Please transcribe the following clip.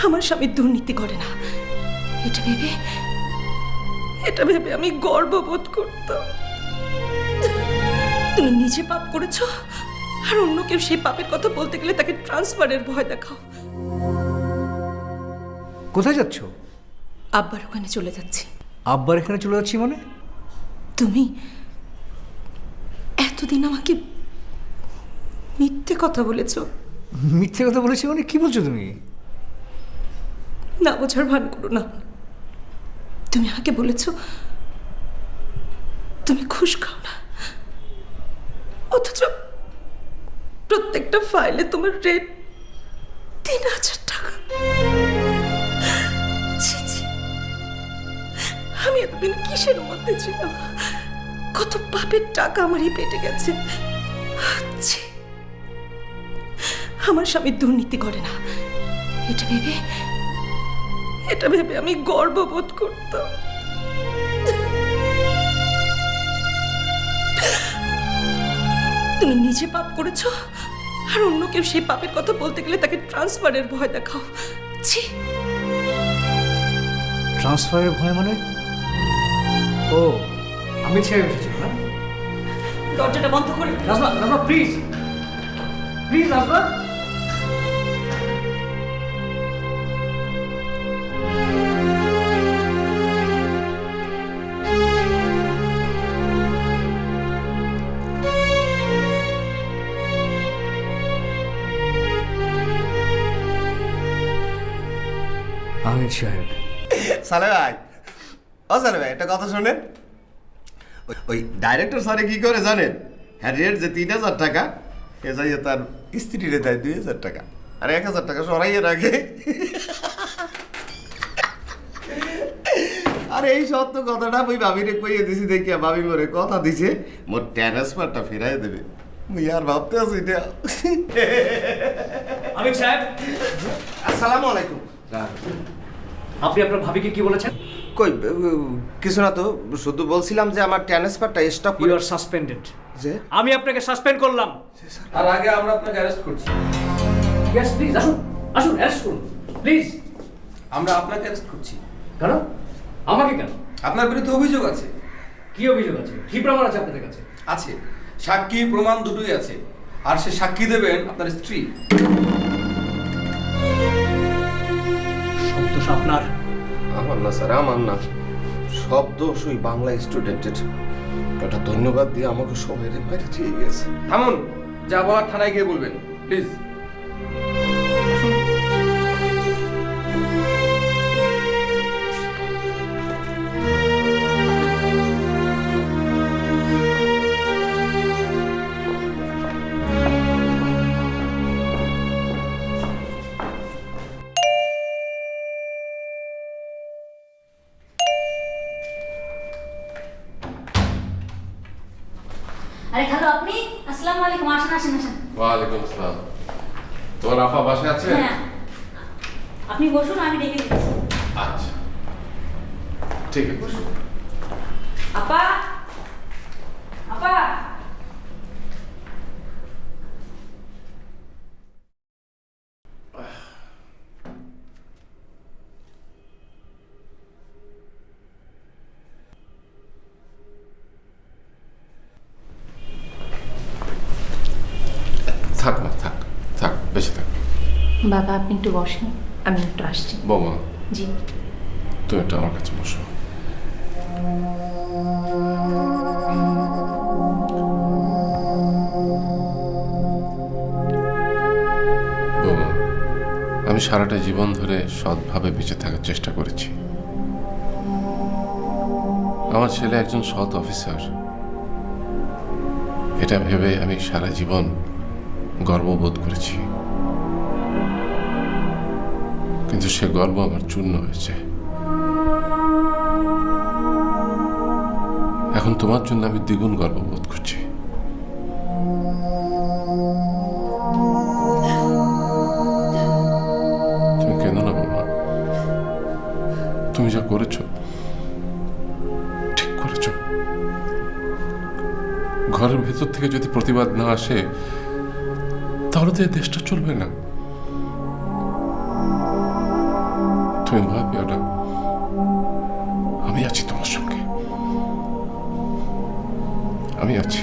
আমার স্বামী দুর্নীতি করে না, এটা ভেবে আমি গর্ববোধ করতাম। তুমি নিজে পাপ করেছ, আর অন্য কেউ সেই পাপের কথা বলতে গেলে তাকে ট্রান্সফারের ভয় দেখাও। কোথায় যাচ্ছ? আব্বার ওখানে চলে যাচ্ছি। আব্বার এখানে চলে যাচ্ছি মানে? তুমি এতদিন আমাকে মিথ্যে কথা বলেছ। মিথ্যে কথা বলেছি মানে? কি বলছো তুমি? না বোঝার ভান করো না। তুমি আমাকে বলেছ তুমি ঘুষ খাও না, অথচ প্রত্যেকটা ফাইলে তোমার রেট ৩,০০০ টাকা। ছি ছি, আমি এতদিন কিসের মধ্যে ছিলাম? কত পাপের টাকা আমারই পেটে গেছে। ছি, আমার স্বামী দুর্নীতি করে না, এটা ভেবে আমি গর্ববোধ করতাম। তুমি নিজে পাপ করেছ, আর অন্য কেউ সেই পাপের কথা বলতে গেলে তাকে ট্রান্সফারের ভয় দেখাও। ছি। ট্রান্সফারের ভয় মানে? ও, আমি ছেড়ে এসেছিলাম না? দরজাটা বন্ধ করে নাজমা, নাজমা প্লিজ, প্লিজ নাজমা। আমির সাহেব। সালে ভাই, ও সালে ভাই, একটা কথা শোনেন। ওই ডাইরেক্টর স্যারে কি করে জানেন? হ্যাঁ, রেট যে ৩,০০০ টাকা, এ যাইয়ে তার স্ত্রীরে দেয় ২,০০০ টাকা, আর ১,০০০ টাকা সরাইয়ে রাখে। আর এই সত্য কথাটা ওই ভাবিরে কইয়ে দিছি, দেখিয়া ভাবি মোরে কথা দিছে মোর ট্রান্সফারটা ফেরাই দেবে। মুই আর ভাবতে আছি এটা। আমির সাহেব, আসসালামু আলাইকুম। আপনি আপনার ভাবিকে কি বলেছেন? কই কিছু না তো, শুধু বলছিলাম যে আমার ট্রান্সফারটা স্টপ ইউ আর সাসপেন্ডেড। যে আমি আপনাকে সাসপেন্ড করলাম। তার আগে আমরা আপনাকে অ্যারেস্ট করছি। ইয়েস প্লিজ, আসুন আসুন, অ্যারেস্ট করুন প্লিজ। আমরা আপনাকে অ্যারেস্ট করছি। কেন? আমাকে কেন? আপনার বিরুদ্ধে অভিযোগ আছে। কি অভিযোগ আছে? কি প্রমাণ আছে আপনাদের কাছে? আছে, সাক্ষী প্রমাণ দুটোই আছে। আর সে সাক্ষী দেবেন আপনার স্ত্রী। সব দোষ আপনার। আমার না স্যার, আমার না, সব দোষ ওই বাংলা স্টুডেন্টের। একটা ধন্যবাদ দিয়ে আমাকে সবাই বাইরে ঠিক গেছে। থামুন, যা বলার থানায় গিয়ে বলবেন প্লিজ। আরে খালু, আপনি? আসসালামু আলাইকুম। আসেন আসেন আসেন। ওয়ালাইকুম আসসালাম। তোমার আপা বাসায় আছে? হ্যাঁ, আপনি বসুন, আমি ডেকে দিচ্ছি। আচ্ছা, ঠিক আছে, বসুন। আপা, আপা। থাক মা, থাক থাক, বেঁচে থাক। বাবা, আপনি একটু বসেন, আমি একটু আসছি। বৌমা, জি। তুমি একটু আমার কাছে বসো। বৌমা, আমি সারাটা জীবন ধরে সৎভাবে বেঁচে থাকার চেষ্টা করেছি। আমার ছেলে একজন সৎ অফিসার, এটা ভেবে আমি সারা জীবন গর্ববোধ করেছি। কিন্তু সে গর্ব আমার চূর্ণ হয়েছে। এখন তোমার জন্য আমি দ্বিগুণ গর্ববোধ করছি। তুমি কেন না বাবা, তুমি যা করেছো ঠিক করেছো। ঘরের ভেতর থেকে যদি প্রতিবাদ না আসে তাহলে তো এই দেশটা চলবে না। তুমি ভয় পেও না, আমি আছি তোমার সঙ্গে, আমি আছি।